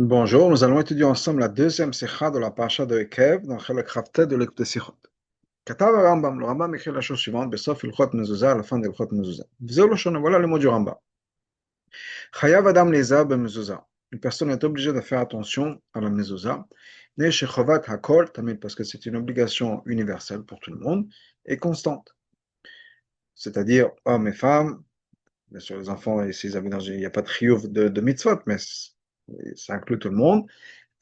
Bonjour, nous allons étudier ensemble la deuxième sikha de la parasha de Ekev dans le Chavtet de l'écoute Sichot. Katav Rambam, le Rambam écrit la chose suivante, Besof Ilchot Mezuzah, à la fin de Ilchot Mezuzah. Voilà le mot du Rambam. Chayav Adam Leza Mezuzah. Une personne est obligée de faire attention à la Mezuzah, Ne Shechovat Hakol Tamid, parce que c'est une obligation universelle pour tout le monde et constante. C'est-à-dire hommes et femmes, bien sûr les enfants, et s'ils habitent il n'y a pas de chiyuv de mitzvot, mais ça inclut tout le monde.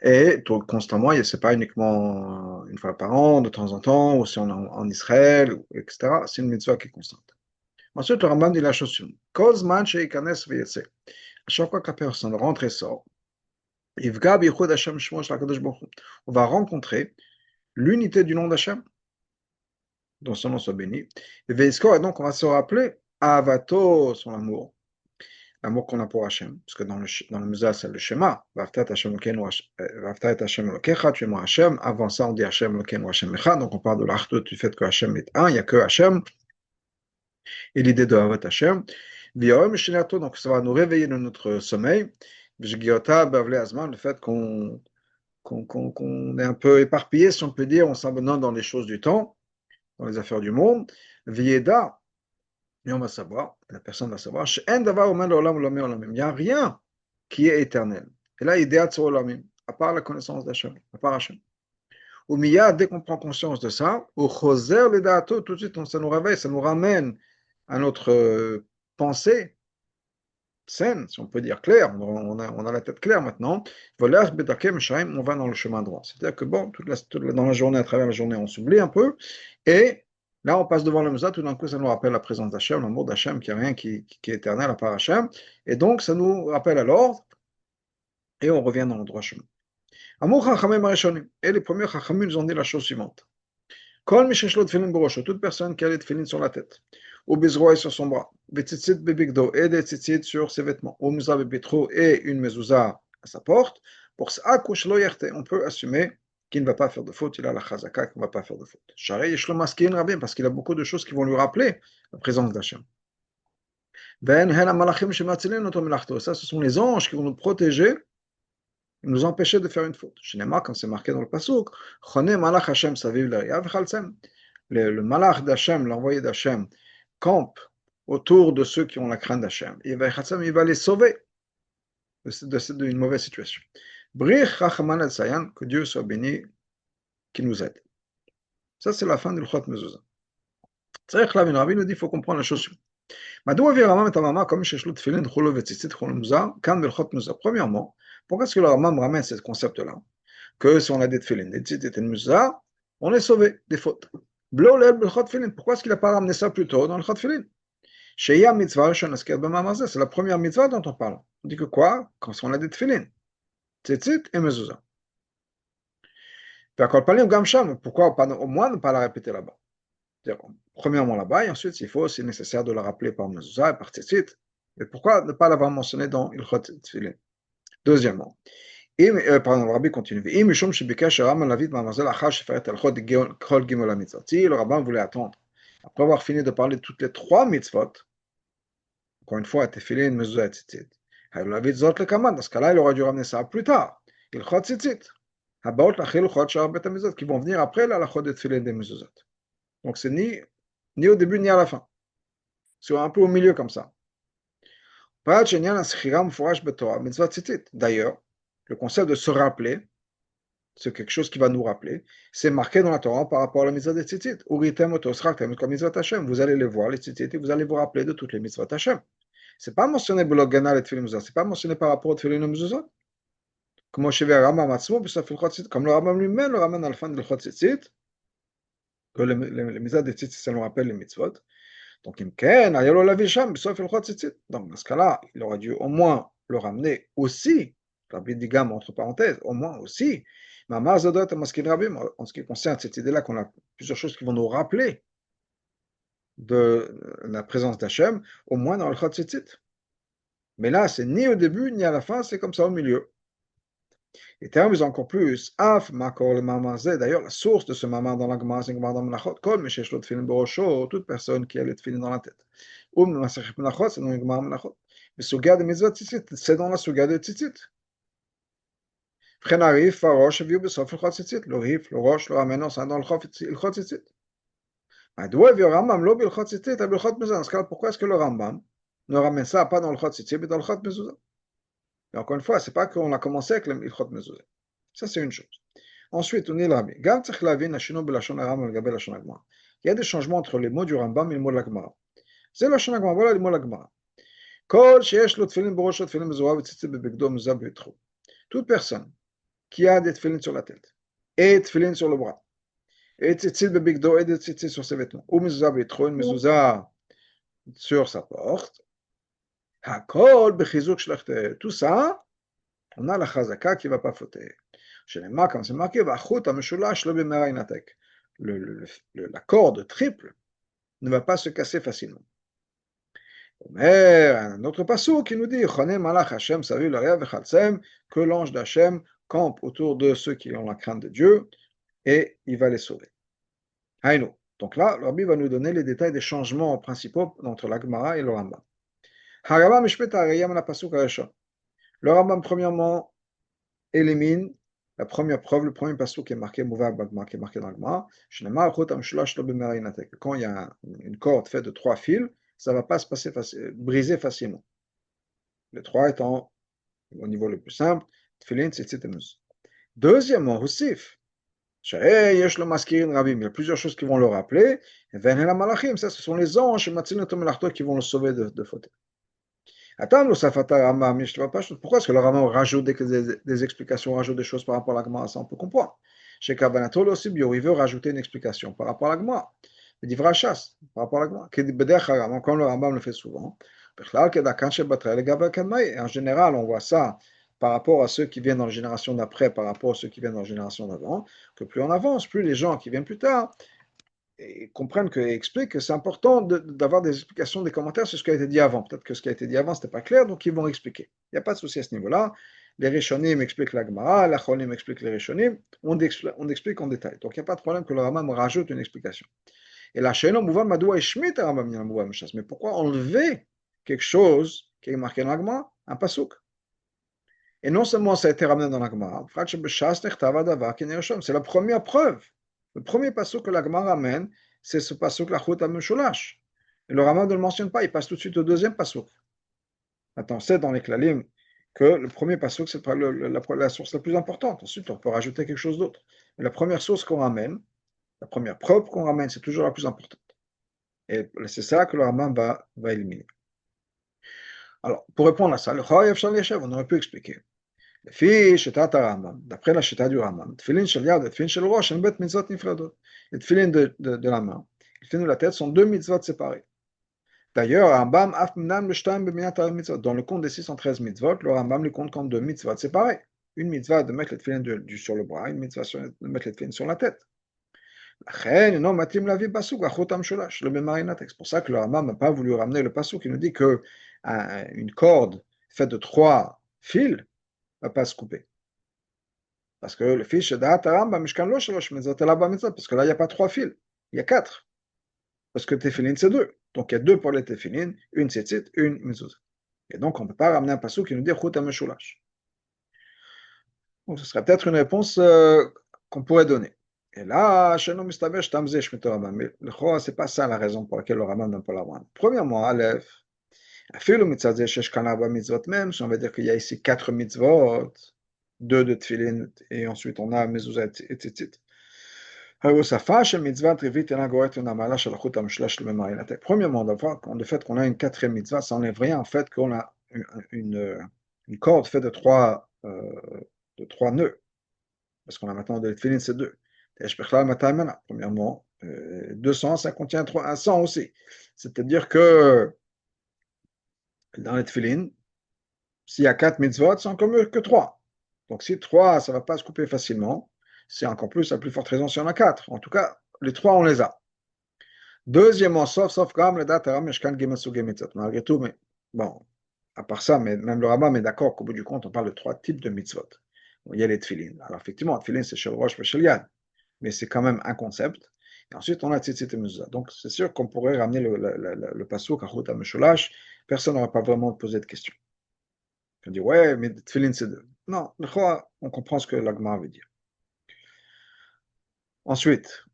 Et donc, constamment, ce n'est pas uniquement une fois par an, de temps en temps, ou si on est en Israël, etc. C'est une mitzvah qui est constante. Ensuite, le Rambam dit la chose suivante. Kozman sheikanes v'yetse. À chaque fois que la personne rentre et sort, Yivga b'ichud Hashem shmo shel HaKadosh Baruch Hu. On va rencontrer l'unité du nom d'Hashem, dont son nom soit béni. Et ve'iskor, et donc on va se rappeler Avato, son amour. L'amour qu'on a pour Hachem, parce que dans le Musa, c'est le schéma. Vaftat Hachem Elokecha, tu aimeras Hachem. Avant ça, on dit Hachem Elokeinu Hachem Echad. Donc on parle de l'Achdut, du fait que Hachem est un, il n'y a que Hachem. Et l'idée de Havat Hachem. V'yom Shinato, donc ça va nous réveiller de notre sommeil. V'jgiota Bavle Azman, le fait qu'on est un peu éparpillé, si on peut dire, on s'abandonne dans les choses du temps, dans les affaires du monde. V'yeda, et on va savoir, la personne va savoir, il n'y a rien qui est éternel. Et là, idéat sur olamim, à part la connaissance d'Hachem, à part Hachem. Ou miya, dès qu'on prend conscience de ça, au choser le dato, tout de suite, ça nous réveille, ça nous ramène à notre pensée saine, si on peut dire claire, on a la tête claire maintenant. On va dans le chemin droit. C'est-à-dire que bon, dans la journée, à travers la journée, on s'oublie un peu, et là, on passe devant le Moussa, tout d'un coup, ça nous rappelle la présence d'Hachem, l'amour d'Hachem, qu'il n'y a rien qui est éternel à part Hachem, et donc ça nous rappelle à l'ordre, et on revient dans le droit chemin. Amour Chachamim Arishonim. Et les premiers Chachamim nous ont dit la chose suivante. Kol Misheshlo Tfilin Borosho, toute personne qui a les Tfilin sur la tête, ou Bizroa sur son bras, Betzitzit Bebigdo, et des tzitzit sur ses vêtements, ou Muzah Bebitro, et une mezouza à sa porte, pour ça, on peut assumer qu'il ne va pas faire de faute, il a la chazaka qu'il ne va pas faire de faute. Sharei Yeshlo Maskin Rabim, parce qu'il a beaucoup de choses qui vont lui rappeler la présence d'Hachem. Ben Hena Malachim Shematzilin Otomilachto, ça ce sont les anges qui vont nous protéger, nous empêcher de faire une faute. Shinema, quand c'est marqué dans le Pasuk, Chone Malach Hashem Saviv L'Ariya V'Chaltzem. Le malach d'Hachem, l'envoyé d'Hachem, campe autour de ceux qui ont la crainte d'Hachem. Et il va les sauver d'une mauvaise situation. Brich Rachaman El Sayan, que Dieu soit béni, qui nous aide. Ça, c'est la fin du L'chot Mezuzah. Tzarech Lavin, Rabbi nous dit, il faut comprendre la chose suivante. Madou avir Ramam et Amama, comme chez Shlut Tfilin, Cholo Vetzitzit, Cholo Muzah, Kan Belchot Muzah. Premièrement, pourquoi est-ce que le Ramam ramène ce concept-là? Que si on a des Tfilin, des Tzitzit et Muzah, on est sauvé des fautes. Pourquoi est-ce qu'il n'a pas ramené ça plus tôt dans le Chot Tfilin? C'est la première mitzvah dont on parle. On dit que quoi? Quand on a des Tfilin, Tzitzit et Mezuzah. Pourquoi au moins ne pas la répéter là-bas? Premièrement là-bas, et ensuite, s'il faut, c'est nécessaire de la rappeler par Mezuzah et par Tzitzit. Et pourquoi ne pas l'avoir mentionné dans Ilchot Tfilin? Deuxièmement, pardon, le rabbi continue. Si le rabbin voulait attendre, après avoir fini de parler de toutes les trois mitzvot, encore une fois, Tefilin, Mezuzah et Tzitzit, dans ce cas-là, il aurait dû ramener ça plus tard. Ilchot Tzitzit, qui vont venir après la halachot de Tefilin des Mezuzot. Donc c'est ni au début ni à la fin. C'est un peu au milieu comme ça. D'ailleurs, le concept de se rappeler, c'est quelque chose qui va nous rappeler, c'est marqué dans la Torah par rapport à la mitzvah des tzitzit. Vous allez les voir, les tzitzit, et vous allez vous rappeler de toutes les mitzvot Hashem. C'est pas mentionné c'est pas mentionné par rapport au tefillin mezuzot. Comme le Rambam lui-même le ramène à la fin de l'Chot Tzitzit, que les mitzvot des tzitzit, ça nous rappelle les mitzvot. Donc, dans ce cas-là, il aurait dû au moins le ramener aussi, Rabbi dit gamme entre parenthèses, au moins aussi. Mais en ce qui concerne cette idée-là, qu'on a plusieurs choses qui vont nous rappeler de la présence d'Hachem, au moins dans le Chot Tzitzit. Mais là, c'est ni au début, ni à la fin, c'est comme ça au milieu. Et termes encore plus, Af Makor le Mamazé, d'ailleurs, la source de ce maman dans la Gemara, c'est Gemara dans Menachot, Kol Meshesh Lo Tfilin Borosho, toute personne qui a le Tfilin dans la tête. Masechet Menachot, c'est dans la Gemara Menachot. Mais Suga de Mitzvot Tzitzit, c'est dans la Suga de Tzitzit. Frenarif, Farosh, Viu, Besof, le Chotzitzit. Le Rif, le Roche, le ramène ensemble dans le Chotzitzit. Dans ce cas, pourquoi est-ce que le Rambam ne ramène ça pas dans le Chot Tzitzit, mais dans le Chot Mezuzah? Et encore une fois, c'est pas qu'on a commencé avec le Chot Mezuzah. Ça, c'est une chose. Ensuite, on est là. Il y a des changements entre les mots du Rambam et les mots de la Gemara. C'est la Shon Gemara, voilà les mots de la Gemara. Toute personne qui a des tefillin sur la tête et tefillin sur le bras, et tzitzit bebigdo et des tzitzit sur ses vêtements, ou mezuzah betro, une mezuzah sur sa porte, hakol bechizuk shlachte, tout ça, on a la chazaka qui ne va pas fauter. Chez les marques, comme c'est marqué, vachut ameshulash lo b'mera inatek. La corde triple ne va pas se casser facilement. Mais un autre passage qui nous dit, Chonem malach Hashem savu l'area vechalsem, que l'ange d'Hachem campe autour de ceux qui ont la crainte de Dieu et il va les sauver. Haïnou. Donc là, le Rabbi va nous donner les détails des changements principaux entre la Gemara et le Rambam. Harabam mishpet harayam la pasuk harishon. Le Rambam, premièrement, élimine la première preuve, le premier pasuk qui est marqué, qui est marqué dans le Gemara. Quand il y a une corde faite de 3 fils, ça ne va pas se passer briser facilement. Les 3 étant au niveau le plus simple, tefillin, tzitzit et mezuzah. Deuxièmement, Hussif. Il y a plusieurs choses qui vont le rappeler. Ça, ce sont les anges qui vont le sauver de faute. Pourquoi est-ce que le Rambam rajoute des explications, rajoute des choses par rapport à la Gemara? Ça, on peut comprendre. Chez Kavanatol aussi, il veut rajouter une explication par rapport à la Gemara. Il dit Vrachas, par rapport à la Gemara. Comme le Rambam le fait souvent. En général, on voit ça par rapport à ceux qui viennent dans la génération d'après, par rapport à ceux qui viennent dans la génération d'avant, que plus on avance, plus les gens qui viennent plus tard comprennent et expliquent que c'est important d'avoir des explications, des commentaires sur ce qui a été dit avant. Peut-être que ce qui a été dit avant, ce n'était pas clair, donc ils vont expliquer. Il n'y a pas de souci à ce niveau-là. Les Rishonim expliquent la Gemara, la Cholim explique les Rishonim, on explique en détail. Donc il n'y a pas de problème que le Rambam rajoute une explication. Et la Sheino Mouvan Madoua et Shmit Rambam Mouvan Meshas. Mais pourquoi enlever quelque chose qui est marqué dans la Gemara, un pasuk? Et non seulement ça a été ramené dans la Gemara, c'est la première preuve. Le premier pasuk que la Gemara ramène, c'est ce pasuk la Chut HaMeshulash. Et le Rambam ne le mentionne pas, il passe tout de suite au deuxième pasuk. Attends, c'est dans les Klalim que le premier pasuk, c'est la source la plus importante. Ensuite, on peut rajouter quelque chose d'autre. Mais la première source qu'on ramène, la première preuve qu'on ramène, c'est toujours la plus importante. Et c'est ça que le Rambam va éliminer. Alors, pour répondre à ça, le Chayav Shal Yeshev, on aurait pu expliquer. D'après la chita du Rambam, tefillin shel yad et tefillin shel rosh, en bet mitzvot nifradot. Les tefillin de la main, les tefillin de la tête sont 2 mitzvot séparés. D'ailleurs, Rambam af mnam l'shtaim b'minat mitzvot. Dans le compte des 613 mitzvot, le Rambam les compte comme 2 mitzvot séparés. Une mitzvah de mettre les tefillin sur le bras, une mitzvah de mettre les tefillin sur la tête. C'est pour ça que le Rambam n'a pas voulu ramener le pasuk qui nous dit que une corde faite de 3 fils ne va pas se couper. Parce que le fils de Rambam, parce que là, il n'y a pas 3 fils, il y a 4. Parce que tefillin, c'est 2. Donc, il y a 2 pour les tefillin, une tzitzit, une mezuzah. Et donc, on ne peut pas ramener un pasuk qui nous dit Chut HaMeshulash. Donc, ce serait peut-être une réponse qu'on pourrait donner. Et là, chez nous, mais ce n'est pas ça la raison pour laquelle le Rambam n'a pas la rendre. Premièrement, Aleph, même si on va dire qu'il y a ici 4 mitzvot, 2 de tefillin, et ensuite on a mezuzah et tzitzit. Premièrement, le fait qu'on a une 4e mitzvah, ça n'enlève rien en fait qu'on a une corde faite de 3 nœuds. Parce qu'on a maintenant de tefillin, c'est 2. Premièrement, 200, ça contient 100 aussi. C'est-à-dire que dans les tefillin, s'il y a 4 mitzvot, c'est encore mieux que 3. Donc si 3, ça ne va pas se couper facilement, c'est encore plus, à plus forte raison si on a 4. En tout cas, les 3, on les a. Deuxièmement, sauf Ram, le Dataram, Meshkan Gematsuge Mitzvot. Malgré tout, mais bon, à part ça, mais même le Rambam est d'accord qu'au bout du compte, on parle de 3 types de mitzvot. Bon, il y a les tefillin. Alors effectivement, tefillin, c'est Shel Rosh et Shel Yad, mais c'est quand même un concept. Et ensuite, on a tzitzit et mezuzah. Donc, c'est sûr qu'on pourrait ramener le pasuk à Chut HaMeshulash. Personne n'aurait pas vraiment posé de question. On dit, ouais, mais tefillin, c'est 2. Non, on comprend ce que l'Agma veut dire. Ensuite,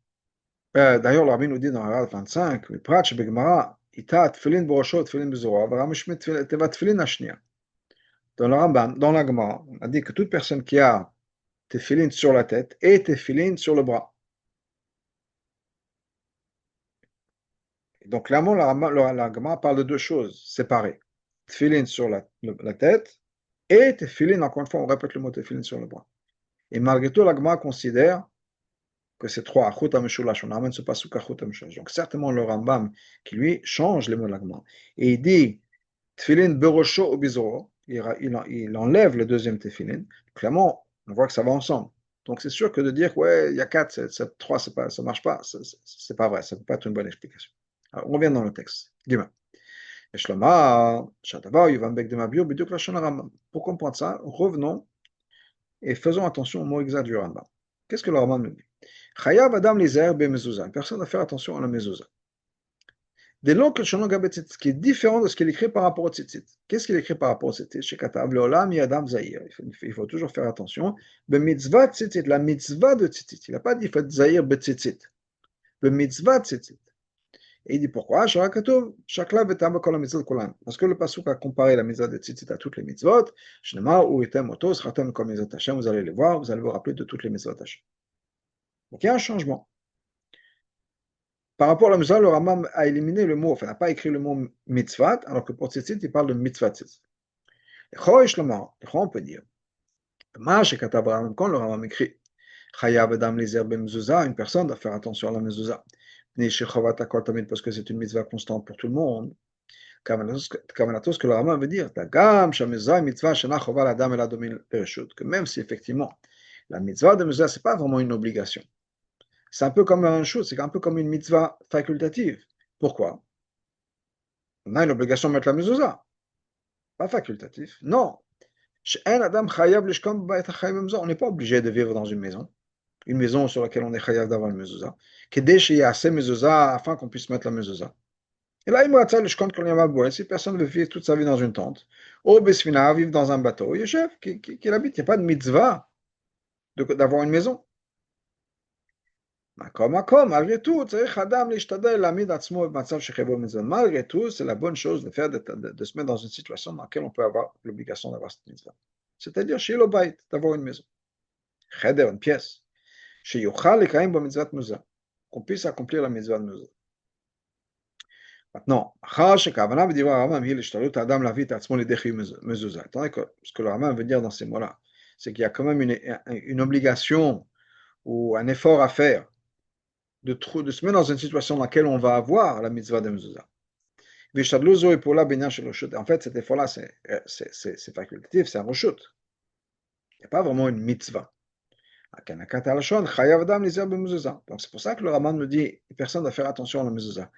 d'ailleurs, l'Arbi nous dit dans la 25, Prat Begmara, Ita Tfilin Borosho, Tfilin Bezora, Varamishmet Teva Tfilin Ashnia. Dans le Rambam, dans l'Agma, on a dit que toute personne qui a tefilin sur la tête et tefilin sur le bras. Donc, clairement, l'Agma parle de deux choses séparées. Tefilin sur la tête et tefilin, encore une fois, on répète le mot tefilin sur le bras. Et malgré tout, l'Agma considère que c'est trois, Achut HaMeshulash, on ramène ce pasuk Achut HaMeshulash. Donc, certainement, le Rambam, qui lui change les mots de l'Agma. Et il dit Tefilin Berosho ou Bizoro, il enlève le deuxième tefilin. Clairement, on voit que ça va ensemble. Donc, c'est sûr que de dire, ouais, il y a quatre, trois, pas, ça ne marche pas, c'est pas vrai, ça ne peut pas être une bonne explication. Alors, on revient dans le texte. Dis-moi. Pour comprendre ça, revenons et faisons attention au mot exact du Rambam. Qu'est-ce que le Rambam nous dit? Chayav Adam Lizer be mezuzah. Personne doit faire attention à la mezuzah. Dès lors que le Shon Gabet Tzitzit, qui est différent de ce qu'il écrit par rapport au Tzitzit. Qu'est-ce qu'il écrit par rapport au Tzitzit? Chez Katav, le Olam Yadam Zahir. Il faut toujours faire attention. Be mitzvah Tzitzit, la mitzvah de Tzitzit. Il n'a pas dit il faut être Zahir be Tzitzit. Be mitzvah Tzitzit. Et il dit pourquoi? Parce que le Pasuk a comparé la mitzvah de Tzitzit à toutes les mitzvot. Vous allez les voir, vous allez vous rappeler de toutes les mitzvot Hashem. Donc il y a un changement. Par rapport à la mitzvah, le Rambam a éliminé le mot, enfin n'a pas écrit le mot mitzvah, alors que pour Tzitzit, il parle de mitzvah Tzitzit. On peut dire, quand le Rambam écrit, une personne doit faire attention à la mezuzah. Parce que c'est une mitzvah constante pour tout le monde. Ce que le Rambam veut dire, que même si effectivement la mitzvah de mezuzah, ce n'est pas vraiment une obligation. C'est un peu comme une chose, c'est un peu comme une mitzvah facultative. Pourquoi? On a une obligation de mettre la mezuzah. Pas facultatif. Non. On n'est pas obligé de vivre dans une maison sur laquelle on est chayav d'avoir une mezuzah. Afin qu'on puisse mettre la mezuzah. Et là, si personne veut vivre toute sa vie dans une tente, ou besfina, vivre dans un bateau, il y a chef qui habite, il n'y a pas de mitzvah d'avoir une maison. Malgré tout, malgré tout, c'est la bonne chose de faire de se mettre dans une situation dans laquelle on peut avoir l'obligation d'avoir cette mitzvah. C'est-à-dire chez l'obait, d'avoir une maison. Cheder, une pièce. Chez Yochal et Kaim, qu'on puisse accomplir la mitzvah de Mezuzah. Maintenant, ce que le Rambam veut dire dans ces mots-là, c'est qu'il y a quand même une obligation ou un effort à faire de se mettre dans une situation dans laquelle on va avoir la mitzvah de Mezuzah. En fait, cet effort-là, c'est facultatif, c'est un reshut. Il n'y a pas vraiment une mitzvah. Donc c'est pour ça que le Raman me dit personne doit faire attention à la mezuzah.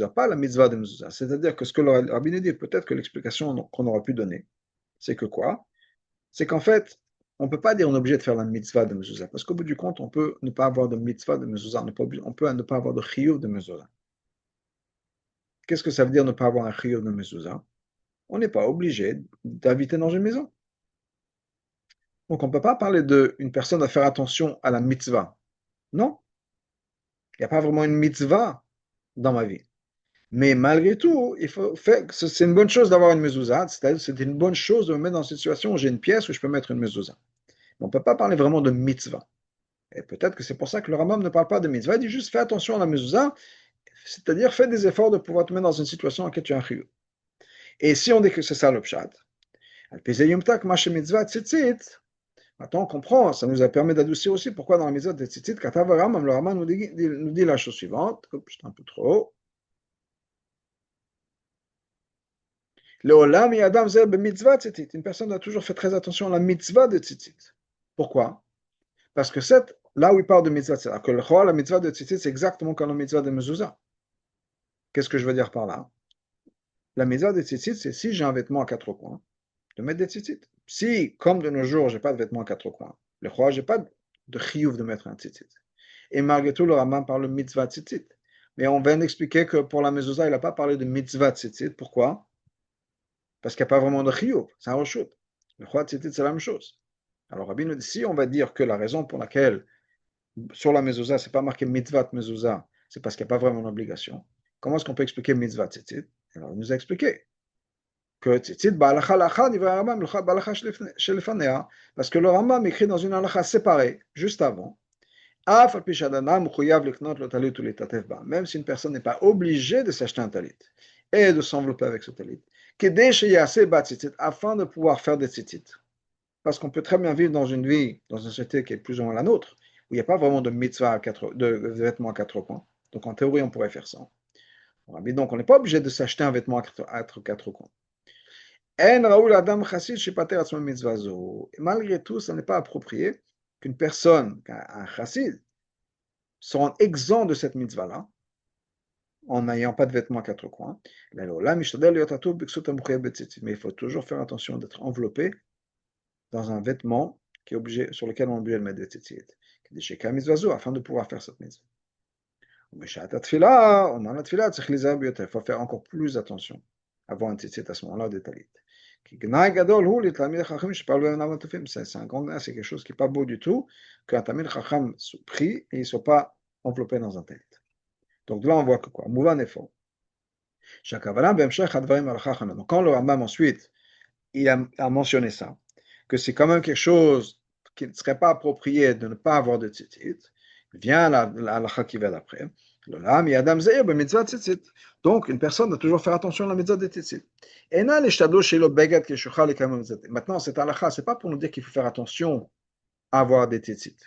Pas la mitzvah de mezuzah. C'est-à-dire que ce que le Rabbi nous dit, peut-être que l'explication qu'on aurait pu donner, c'est que quoi? C'est qu'en fait, on ne peut pas dire on est obligé de faire la mitzvah de mezuzah. Parce qu'au bout du compte, on peut ne pas avoir de mitzvah de mezuzah. On peut ne pas avoir de chiyuv de mezuzah. Qu'est-ce que ça veut dire ne pas avoir un chiyuv de mezuzah? On n'est pas obligé d'habiter dans une maison. Donc on ne peut pas parler d'une personne à faire attention à la mitzvah. Non. Il n'y a pas vraiment une mitzvah dans ma vie. Mais malgré tout, c'est une bonne chose d'avoir une mezuzah, c'est-à-dire c'est une bonne chose de me mettre dans une situation où j'ai une pièce où je peux mettre une mezuzah. On ne peut pas parler vraiment de mitzvah. Et peut-être que c'est pour ça que le Rambam ne parle pas de mitzvah, il dit juste fais attention à la mezuzah, c'est-à-dire fais des efforts de pouvoir te mettre dans une situation dans laquelle tu as un chiyuv. Et si on dit que c'est ça le pshat, maintenant on comprend, ça nous a permis d'adoucir aussi pourquoi dans la mitzvah de tzitzit, le Rambam nous dit la chose suivante, un peu trop haut. Une personne a toujours fait très attention à la mitzvah de tzitzit. Pourquoi? Parce que là où il parle de mitzvah, c'est-à-dire que la mitzvah de tzitzit, c'est exactement comme la mitzvah de mezuzah. Qu'est-ce que je veux dire par là? La mitzvah de tzitzit, c'est si j'ai un vêtement à quatre coins, de mettre des tzitzit. Si, comme de nos jours, j'ai pas de vêtement à quatre coins, le roi, j'ai pas de chiyuv de mettre un tzitzit. Et malgré tout, le Rambam parle de mitzvah tzitzit. Mais on vient d'expliquer que pour la mezuzah, il n'a pas parlé de mitzvah tzitzit. Pourquoi? Parce qu'il n'y a pas vraiment de chiyuv, c'est un reshut. Le Chouat Tzitzit, c'est la même chose. Alors, Rabbi nous dit, si on va dire que la raison pour laquelle, sur la mezouza, c'est pas marqué mitzvah mezouza, c'est parce qu'il n'y a pas vraiment d'obligation. Comment est-ce qu'on peut expliquer mitzvah tzitzit? Alors, il nous a expliqué que tzitzit, ba'alacha lachad, il va Rambam, ba'alacha shelefanea, parce que le Rambam écrit dans une halacha séparée, juste avant, même si une personne n'est pas obligée de s'acheter un talit et de s'envelopper avec ce talit, afin de pouvoir faire des tzitzit. Parce qu'on peut très bien vivre dans une vie, dans une société qui est plus ou moins la nôtre, où il n'y a pas vraiment de mitzvah, de vêtements à 4 coins. Donc en théorie, on pourrait faire ça. Mais donc on n'est pas obligé de s'acheter un vêtement à 4 coins. Et malgré tout, ce n'est pas approprié qu'une personne, un chassid, se rende exempt de cette mitzvah-là, en n'ayant pas de vêtements à 4 coins. Mais il faut toujours faire attention d'être enveloppé dans un vêtement sur lequel on est obligé de mettre des tzitzit, afin de pouvoir faire cette mitzvah. Il faut faire encore plus attention, avoir un tzitzit à ce moment-là, des talit. C'est un grand, c'est quelque chose qui n'est pas beau du tout, qu'un tamid chacham prie et il ne soit pas enveloppé dans un talit. Donc là, on voit que quoi? Mouvan est fort. Donc quand le Rambam ensuite, il a mentionné ça, que c'est quand même quelque chose qui ne serait pas approprié de ne pas avoir de tzitzit, vient la halakha qui va d'après. Donc, une personne doit toujours faire attention à la mitzvah de tzitzit. Maintenant, cette halakha, ce n'est pas pour nous dire qu'il faut faire attention à avoir des tzitzit.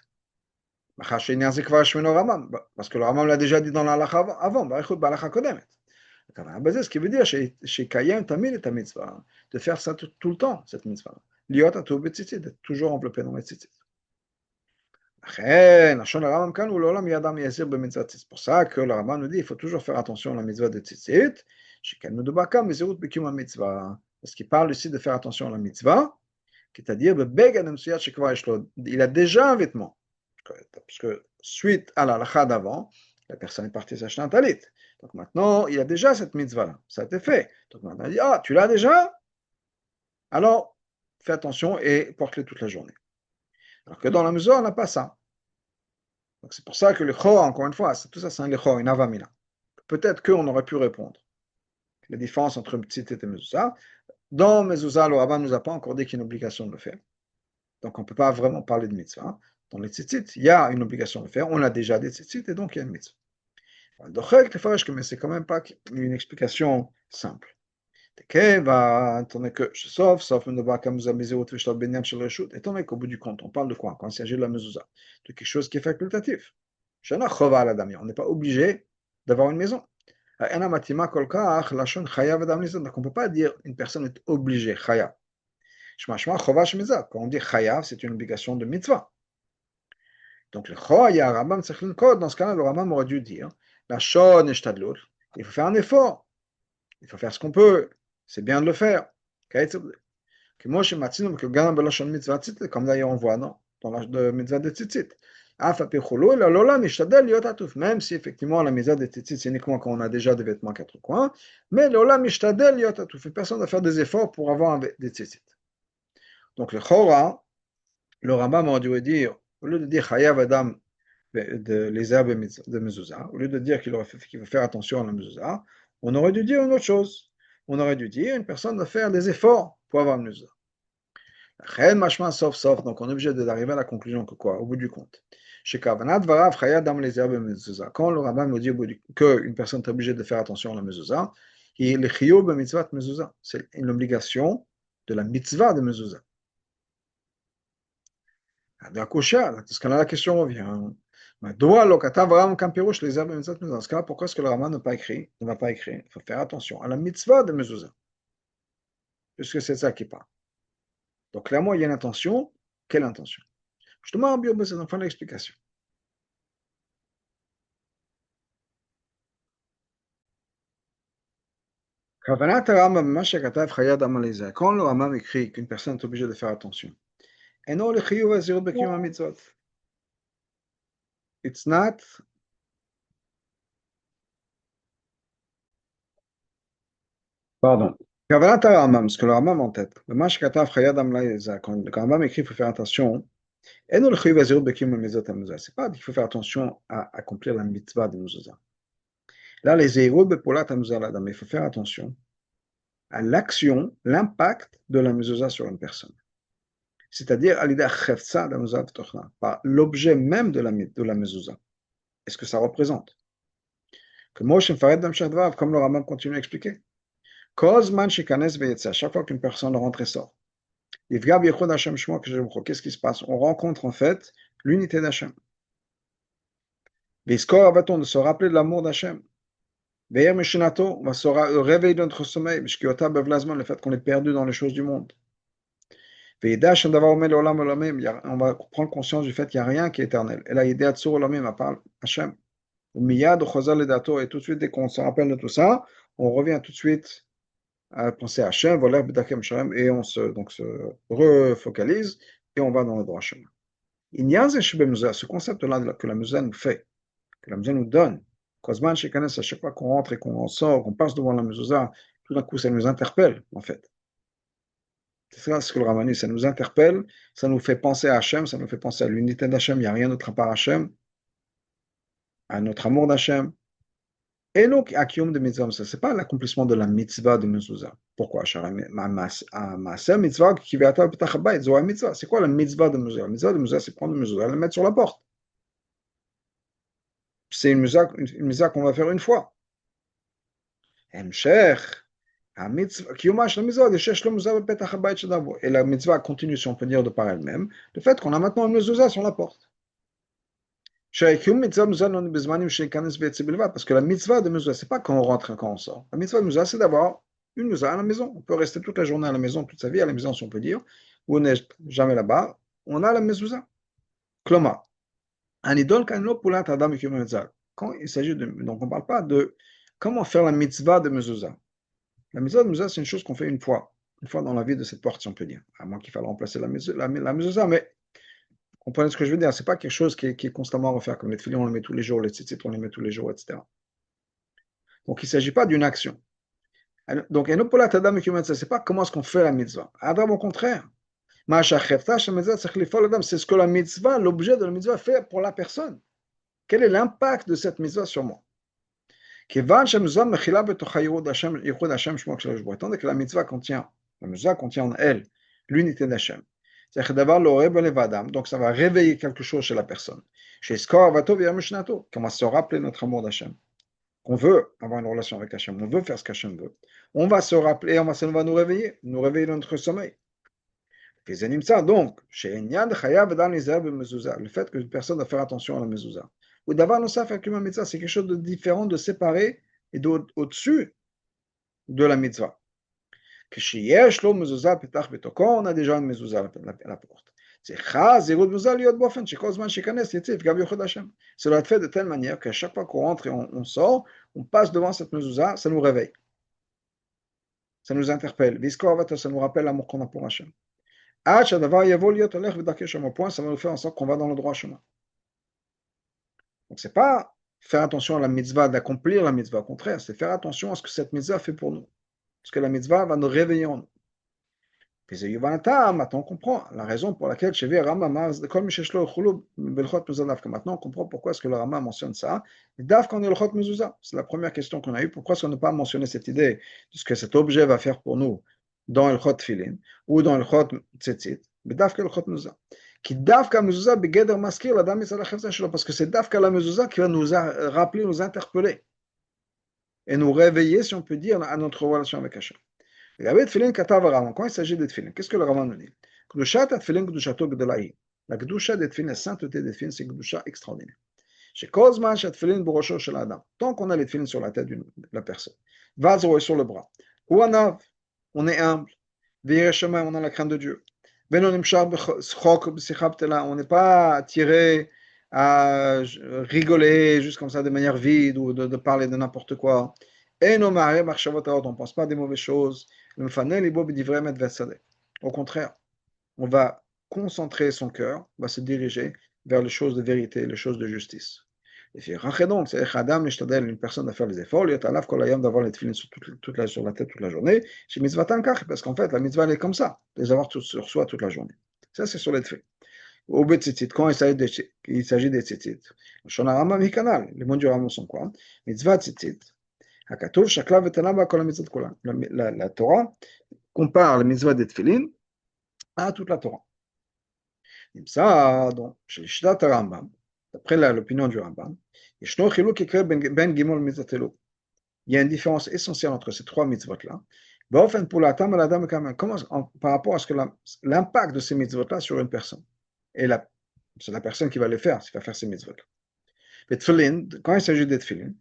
Parce que le Rambam l'a déjà dit dans la halakha avant, ce qui veut dire chez Kayem Tamil et ta mitzvah, de faire ça tout le temps, cette mitzvah. Liot à tout tzitzit, d'être toujours enveloppé dans les tzitzit. C'est pour ça que le Rambam nous dit qu'il faut toujours faire attention à la mitzvah de tzitzit. Parce qu'il parle ici de faire attention à la mitzvah, c'est-à-dire il a déjà un vêtement. Parce que suite à la halakha d'avant, la personne est partie s'acheter un talit. Donc maintenant, il a déjà cette mitzvah-là. Ça a été fait. Donc maintenant, il dit, ah, tu l'as déjà? Alors, fais attention et porte-le toute la journée. Alors que dans la mesure, on n'a pas ça. Donc c'est pour ça que le chor, encore une fois, tout ça, c'est un chor, une avamina. Peut-être qu'on aurait pu répondre. La différence entre tzitzit et mezuzah. Dans mezuzah, le rabbin ne nous a pas encore dit qu'il y a une obligation de le faire. Donc on ne peut pas vraiment parler de mitzvah. Dans les tzitzit, il y a une obligation de le faire. On a déjà des tzitzit et donc il y a une mitzvah. Mais c'est quand même pas une explication simple. Étant donné qu'au bout du compte, on parle de quoi quand il s'agit de la mezouza? De quelque chose qui est facultatif. On n'est pas obligé d'avoir une maison. Donc on ne peut pas dire une personne est obligée. Quand on dit chayav, c'est une obligation de mitzvah. Donc le choya, Rambam Tsechlin Kod, dans ce cas-là, le Rambam aurait dû dire la shon eshtadlut, il faut faire un effort, il faut faire ce qu'on peut, c'est bien de le faire. Comme d'ailleurs on voit dans la mitzvah de tzitzit. Même si effectivement la mitzvah de tzitzit c'est uniquement quand on a déjà des vêtements à 4 coins, mais personne ne doit faire des efforts pour avoir des tzitzit. Donc le chora, le Rambam aurait dû dire, au lieu de dire chayav adam les herbes de mezuzah, au lieu de dire qu'il faut faire attention à la mezuzah, on aurait dû dire une autre chose. On aurait dû dire une personne doit faire des efforts pour avoir une mezuzah. Donc on est obligé d'arriver à la conclusion que quoi, au bout du compte. Quand le rabbin nous dit qu'une personne est obligée de faire attention à la mezuzah, c'est une obligation de la mitzvah de mezuzah. Dans ce cas-là, la question revient. Dans ce cas, pourquoi est-ce que le rabbin n'a pas écrit, ne m'a pas écrit? Il faut faire attention à la mitzvah de mezuzah, puisque c'est ça qui parle. Donc clairement, il y a une intention. Quelle intention? Justement, c'est dans la fin de l'explication. Quand le Rambam écrit qu'une personne est obligée de faire attention, it's not. Pardon. Kavanat Rambam, ce que le Rambam en tête. Le Mash Katav Chayad Amla Yeza. Quand le Rambam écrit, il faut faire attention. Et nous, le Chayuv Azir Bekim Mezot Amuzah. C'est pas qu'il faut faire attention à accomplir la mitzvah de Mezuzah. Là, les Zéro Bepolat Amuzah Ladam, il faut faire attention à l'action, l'impact de la Mezuzah sur une personne. C'est-à-dire, par l'objet même de la Mezuzah. Est-ce que ça représente? Que Moshe Fared Dam Shadvav, comme le Rambam continue à expliquer. Kozman Shikanes Veyetza, chaque fois qu'une personne rentre et sort. Qu'est-ce qui se passe? On rencontre en fait l'unité d'Hachem. On se rappeler de l'amour d'Hachem. On va se réveiller de notre sommeil. Le fait qu'on est perdu dans les choses du monde. On va prendre conscience du fait qu'il n'y a rien qui est éternel. Et là, à part Hachem. Et tout de suite, dès qu'on se rappelle de tout ça, on revient tout de suite à penser à Hachem, et on se refocalise et on va dans le droit chemin. Ce concept-là que la Musa nous fait, que la Musa nous donne, à chaque fois qu'on rentre et qu'on sort, qu'on passe devant la Musa, tout d'un coup ça nous interpelle en fait. C'est ça ce que le Ramani, ça nous interpelle, ça nous fait penser à Hachem, ça nous fait penser à l'unité d'Hachem, il n'y a rien d'autre à part Hachem, à notre amour d'Hachem. Et donc, Akiyom de mitzvah, ce n'est pas l'accomplissement de la mitzvah de mezuzah. Pourquoi? C'est quoi la mitzvah de mezuzah? La mitzvah de mezuzah, c'est prendre le mezuzah et le mettre sur la porte. C'est une mitzvah qu'on va faire une fois. Et la mitzvah continue, si on peut dire, de par elle-même, le fait qu'on a maintenant une mezuzah sur la porte. Parce que la mitzvah de mezuzah, c'est pas quand on rentre et quand on sort. La mitzvah de mezuzah, c'est d'avoir une mezuzah à la maison. On peut rester toute la journée à la maison, toute sa vie à la maison, si on peut dire, ou on n'est jamais là-bas. On a la mezuzah. Kloma. Quand il s'agit de. Donc, on ne parle pas de comment faire la mitzvah de mezuzah. La mitzvah de mezuzah, c'est une chose qu'on fait une fois dans la vie de cette porte, si on peut dire. À moins qu'il faille remplacer la mezuzah, mais comprenez ce que je veux dire, c'est pas quelque chose qui est constamment à refaire, comme les tefillin, on les met tous les jours, les tzitzit, on les met tous les jours, etc. Donc il ne s'agit pas d'une action. Donc, c'est pas comment est-ce qu'on fait la mitzvah. Adam, au contraire. C'est ce que la mitzvah, l'objet de la mitzvah fait pour la personne. Quel est l'impact de cette mitzvah sur moi? Étant donné que la mitzvah contient en elle l'unité d'Hachem. Donc ça va réveiller quelque chose chez la personne. Qu'on va se rappeler notre amour d'Hachem. Qu'on veut avoir une relation avec Hachem, on veut faire ce qu'Hachem veut. On va se rappeler, ça va nous réveiller de notre sommeil. Donc, le fait que une personne doit faire attention à la mezuzah. Ou d'avoir c'est quelque chose de différent, de séparé et au-dessus de la mitzvah. Quand on a déjà une mezuzah à la porte. C'est cela fait de telle manière qu'à chaque fois qu'on rentre et on sort, on passe devant cette mezuzah, ça nous réveille. Ça nous interpelle. Ça nous rappelle l'amour qu'on a pour Hachem. Au point, ça va nous faire en sorte qu'on va dans le droit chemin. Donc, c'est pas faire attention à la mitzvah, d'accomplir la mitzvah. Au contraire, c'est faire attention à ce que cette mitzvah fait pour nous. Parce que la mitzvah va nous réveiller en nous. Maintenant, on comprend la raison pour laquelle maintenant, on comprend pourquoi est-ce que le Rama mentionne ça. C'est la première question qu'on a eue. Pourquoi est-ce qu'on n'a pas mentionné cette idée de ce que cet objet va faire pour nous dans le Chot Tfilin ou dans le Chot Tzitzit, parce que c'est Dafka la mezuzah qui va nous rappeler, nous interpeller et nous réveiller, si on peut dire, à notre relation avec Hachem. Quand il s'agit de Tfilin, qu'est-ce que le Rambam nous dit? La Kedusha des Tfilin, la sainteté des Tfilin, c'est une Kedusha extraordinaire. Tant qu'on a les Tfilin sur la tête de la personne, Vazro est sur le bras, on est humble, on a la crainte de Dieu. On n'est pas tiré à rigoler juste comme ça de manière vide ou de parler de n'importe quoi. On ne pense pas à des mauvaises choses. Au contraire, on va concentrer son cœur, on va se diriger vers les choses de vérité, les choses de justice. Et puis, donc, c'est Adam, une personne à faire les efforts, d'avoir les tefilines sur la tête toute la journée, chez mitzvatan kach, parce qu'en fait, la mitzvah, elle est comme ça, les avoir sur soi toute la journée. Ça, c'est sur les tefilines. Au betzitzit, quand il s'agit des tzitzit, Shona Rambam Hikanal, les mots du Rambam sont quoi? Mitzvah tzitzit, Hakatov, Shakla Vetanaba, Kol mitzvot Kolan. La Torah compare la mitzvah des tefilines à toute la Torah. Ça, donc, chez Shdat Rambam, d'après l'opinion du Rambam, il y a une différence essentielle entre ces trois mitzvot-là. Par rapport à ce que l'impact de ces mitzvot-là sur une personne. Et c'est la personne qui va les faire, qui va faire ces mitzvot-là. Quand il s'agit des tefilin,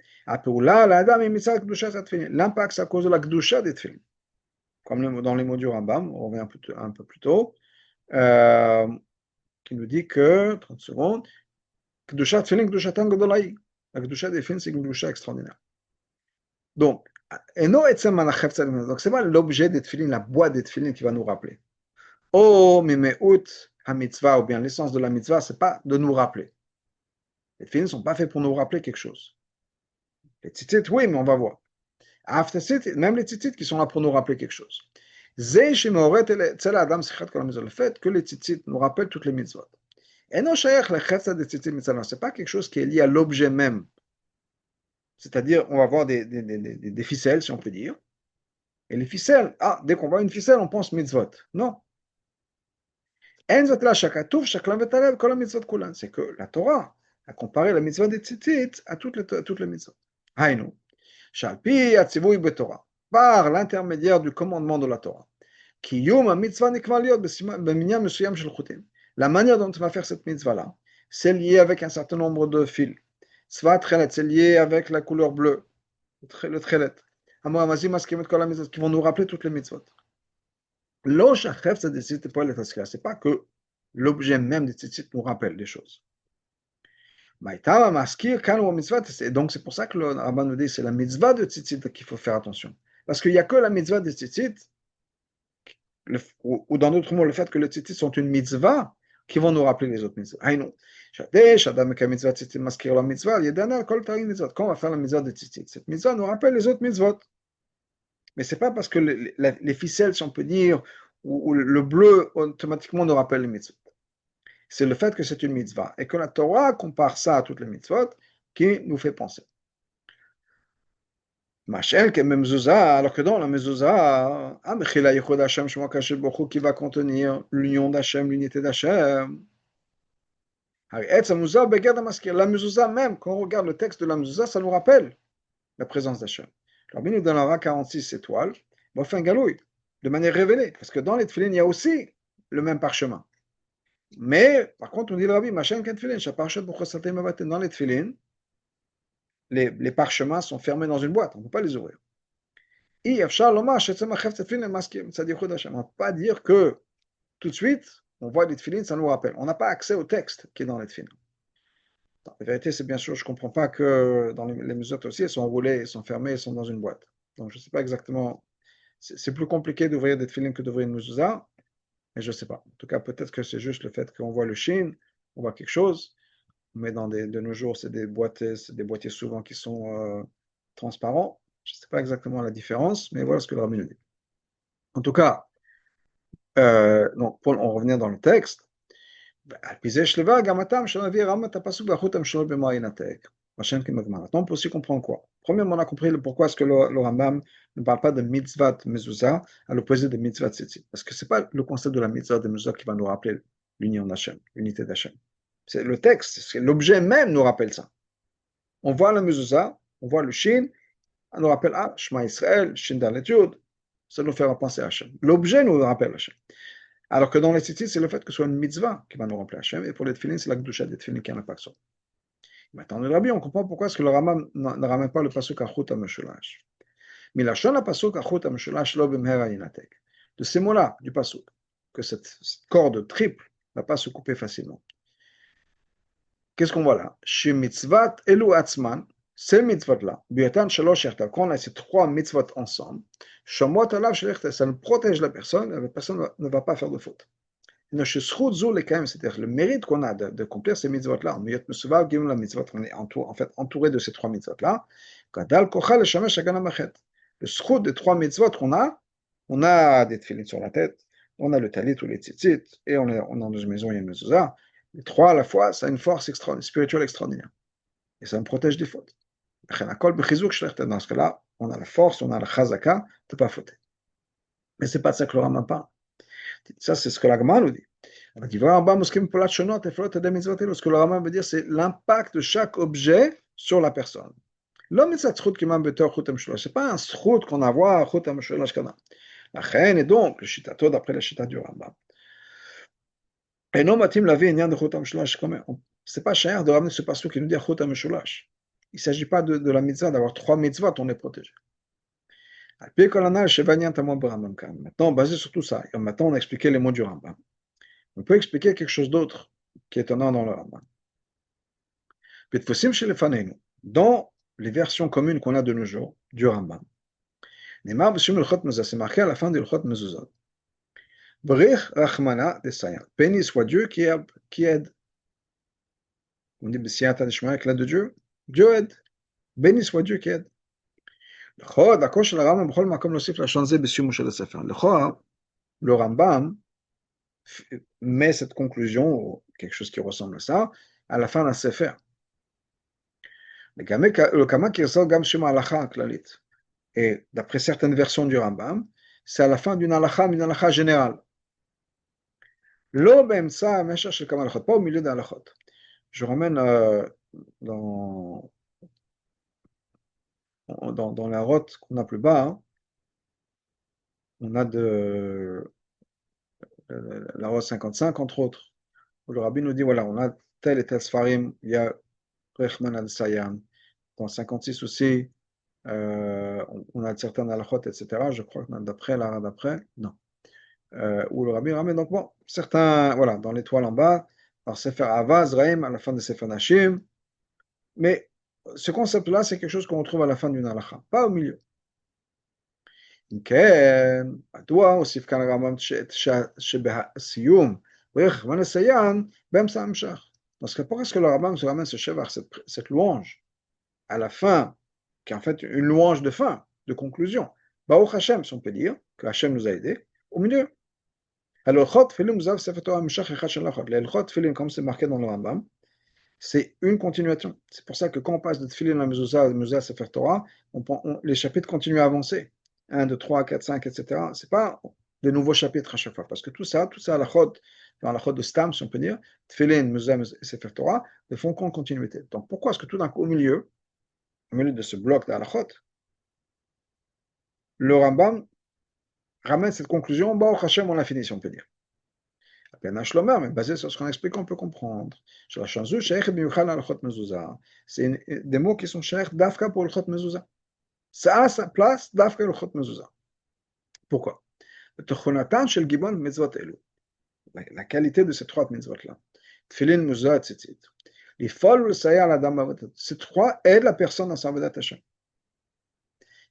l'impact, c'est à cause de la kedusha des tefilin. Comme dans les mots du Rambam, on revient un peu plus tôt, qui nous dit que, 30 secondes, kedusha tefilin, kedusha tan gedolai. La kedusha des tefilin, c'est une kedusha extraordinaire. Donc, c'est pas l'objet des tefilin, la boîte des tefilin qui va nous rappeler. Oh, mimeout ha mitzvah, ou bien l'essence de la mitzvah, c'est pas de nous rappeler. Les tefilin ne sont pas faits pour nous rappeler quelque chose. Les tzitzit, oui, mais on va voir. Même les tzitzit qui sont là pour nous rappeler quelque chose. Le fait que les tzitzit nous rappellent toutes les mitzvot. Et non, c'est pas quelque chose qui est lié à l'objet même. C'est-à-dire, on va voir des ficelles, si on peut dire. Et les ficelles, dès qu'on voit une ficelle, on pense mitzvot. Non. C'est que la Torah a comparé la mitzvah des tzitzit à toutes les mitzvot. Haïnou. Par l'intermédiaire du commandement de la Torah. La manière dont on va faire cette mitzvah-là, c'est lié avec un certain nombre de fils. C'est lié avec la couleur bleue, le tchelet. Qui vont nous rappeler toutes les mitzvot. C'est pas que l'objet même des tzitzit nous rappelle des choses. Et donc c'est pour ça que le Rabban nous dit c'est la mitzvah de tzitzit qu'il faut faire attention. Parce qu'il n'y a que la mitzvah des tzitzit, ou dans d'autres mots, le fait que les tzitzit sont une mitzvah, qui vont nous rappeler les autres mitzvahs. Quand on va faire la mitzvah de tzitzit, cette mitzvah nous rappelle les autres mitzvot. Mais ce n'est pas parce que les ficelles, si on peut dire, ou le bleu, automatiquement nous rappelle les mitzvot. C'est le fait que c'est une mitzvah. Et que la Torah compare ça à toutes les mitzvot qui nous fait penser. Machel, qui est mezuzah, alors que dans la mezuzah, qui va contenir l'union d'Hachem, l'unité d'Hachem. La mezuzah même, quand on regarde le texte de la mezuzah, ça nous rappelle la présence d'Hachem. Rabbi nous donnera 46 étoiles, enfin galouille, de manière révélée, parce que dans les tefilin, il y a aussi le même parchemin. Mais, par contre, on dit le Rabbi, Machem ken tefilin, dans les tefilin, les parchemins sont fermés dans une boîte, on ne peut pas les ouvrir. On ne peut pas dire que tout de suite, on voit les tefilin, ça nous rappelle. On n'a pas accès au texte qui est dans les tefilin. La vérité, c'est bien sûr, je ne comprends pas que dans les mesures aussi, elles sont enroulées, elles sont fermées, elles sont dans une boîte. Donc, je ne sais pas exactement. C'est plus compliqué d'ouvrir des tefilin que d'ouvrir une mezuzah, mais je ne sais pas. En tout cas, peut-être que c'est juste le fait qu'on voit le shin, on voit quelque chose, mais de nos jours, c'est des boîtiers souvent qui sont transparents. Je ne sais pas exactement la différence, mais voilà ce que le Rabbi nous dit. En tout cas, donc, pour en revenir dans le texte, maintenant, on peut aussi comprendre quoi? Premièrement, on a compris pourquoi est-ce que le Rambam ne parle pas de mitzvah mezuzah à l'opposé de mitzvah tzitzit. Parce que ce n'est pas le concept de la mitzvah de mezuzah qui va nous rappeler l'union d'Hachem, l'unité d'Hachem. C'est le texte, c'est l'objet même nous rappelle ça. On voit la mezuzah, on voit le shin, on nous rappelle Shema Israël, shin dans l'étude, ça nous fait penser à Hachem. L'objet nous rappelle Hachem. Alors que dans les tzitzit, c'est le fait que ce soit une mitzvah qui va nous rappeler Hachem, et pour les tefilin, c'est la kedusha des tefilin qui a un impact sur. Maintenant, le Rabbi, on comprend pourquoi est-ce que le Rambam ne ramène pas le pasuk achut ha-meshulash. Milachon ha-pasuk achut ha-meshulash lo b'mehera yinatek. De ces mots-là, du pasuk, que cette corde triple ne va pas se couper facilement. Qu'est-ce qu'on voit là? Chez mitzvat elu atzman, ces mitzvot-là, b'yatan shalosh yertav, quand on a ces trois mitzvot ensemble, shamot alav shelichtes, ça nous protège la personne ne va pas faire de faute. c'est-à-dire le mérite qu'on a d'accomplir ces mitzvot-là, on est en fait entouré de ces trois mitzvot-là. Le srout des trois mitzvot qu'on a, on a des tefillin sur la tête, on a le talit ou les tzitzit, et on est dans une maison, il y a une mezuzah. Les trois à la fois, ça a une force spirituelle extraordinaire. Et ça me protège des fautes. Dans ce cas-là, on a la force, on a la chazaka de ne pas fauter. Mais ce n'est pas ça que le Rambam parle. Ça, c'est ce que la Gemara nous dit. Ce que le Rambam veut dire, c'est l'impact de chaque objet sur la personne. L'homme est cette route qui m'a beteur chutam shlosh. C'est pas un route qu'on a à voir chutam shlosh kana. La reine est donc le shitato d'après la shita du Rambam. Et non matim la vie de chutam shlosh comme c'est pas cher de ramener ce passage qui nous dit chutam shlosh. Il s'agit pas de la mitzvah d'avoir trois mitzvahs, on est protégé. Maintenant, basé sur tout ça, et maintenant on a expliqué les mots du Rambam. On peut expliquer quelque chose d'autre qui est étonnant dans le Rambam. Dans les versions communes qu'on a de nos jours du Rambam, c'est marqué à la fin de l'Chot Mezuzot. Brich Rachmana Desayan. Béni soit Dieu qui aide. On dit B'siyata Nishma, avec l'aide de Dieu. Dieu aide. Béni soit Dieu qui aide. Le Rambam met cette conclusion, ou quelque chose qui ressemble à ça, à la fin d'un Sefer. Et d'après certaines versions du Rambam, c'est à la fin d'une halakha générale. Pas au milieu d'un halachot. Je ramène dans la route qu'on a plus bas, hein, on a la route 55, entre autres, où le rabbi nous dit, voilà, on a tel et tel sfarim, il y a Rechman al-Sayam. Dans 56 aussi, on a certains halachot, etc. Je crois que d'après, non. Où le rabbi ramène, donc bon, certains, voilà, dans l'étoile en bas, alors Sefer Avaz, Zraim, à la fin de Sefer Nashim, mais ce concept-là, c'est quelque chose qu'on retrouve à la fin d'une halakha, pas au milieu. כן, מדוע הוסיף כאן הרמב"ם שבסיום ורחמן הסיין באמצע המשך? Parce que pourquoi est-ce que le Rambam se ramène ce shevach, cette louange, à la fin, qui est en fait une louange de fin, de conclusion? Baruch Hashem, si on peut dire, que Hashem nous a aidés, au milieu. Alors, Chot Filim Zav Sefer Torah Meshach Echad Shel Chot. Les Chot Filim, comme c'est marqué dans le Rambam, c'est une continuation. C'est pour ça que quand on passe de Tfilin à Mezuzah, Sefer Torah, les chapitres continuent à avancer. 1, 2, 3, 4, 5, etc. Ce n'est pas de nouveaux chapitres à chaque fois, parce que tout ça, dans la chod de Stam, si on peut dire, Tfilin, Mezuzah et Sefer Torah, ne font qu'en continuité. Donc pourquoi est-ce que tout d'un coup, au milieu de ce bloc de la chod, le Rambam ramène cette conclusion, Baruch Hashem, on l'a fini, si on peut dire. Mais basé sur ce qu'on explique, on peut comprendre. C'est des mots qui sont chers d'Afka pour le Chot Mezuzah. Ça a sa place d'Afka le Chot Mezuzah. Pourquoi? La qualité de ces trois mitzvot-là. Tfilin, Mezuzah, Tzitzit. Ces trois aident la personne dans sa Avodat Hashem.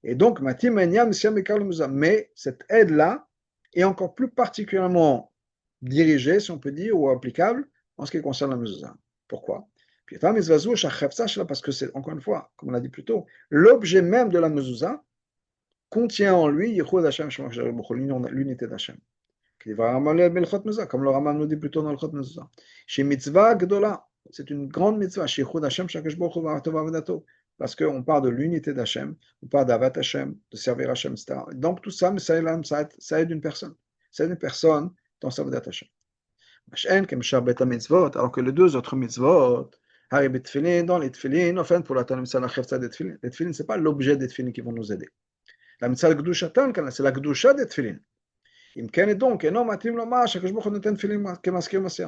Et donc, mais cette aide-là est encore plus particulièrement dirigée, si on peut dire, ou applicable en ce qui concerne la mezuzah. Pourquoi? Parce que c'est, encore une fois, comme on l'a dit plus tôt, l'objet même de la mezuzah contient en lui l'unité d'Hachem. Comme le Rambam nous dit plus tôt dans le Chot Mezuzah. Chez mitzvah gdola, c'est une grande mitzvah, chez Yichud Hashem, parce qu'on parle de l'unité d'Hachem, on parle d'Avat Hashem, de servir Hashem, etc. Donc tout ça, mais ça aide une personne. Ça aide une personne dans sa Avodat Hashem. Alors que les deux autres mitzvot, dans les tefillin, enfin, pour la mitzvah la chefza des tefillin, les tefillin, ce n'est pas l'objet des tefillin qui vont nous aider. La mitzvah gdushatan, c'est la gdusha des tefillin. On ne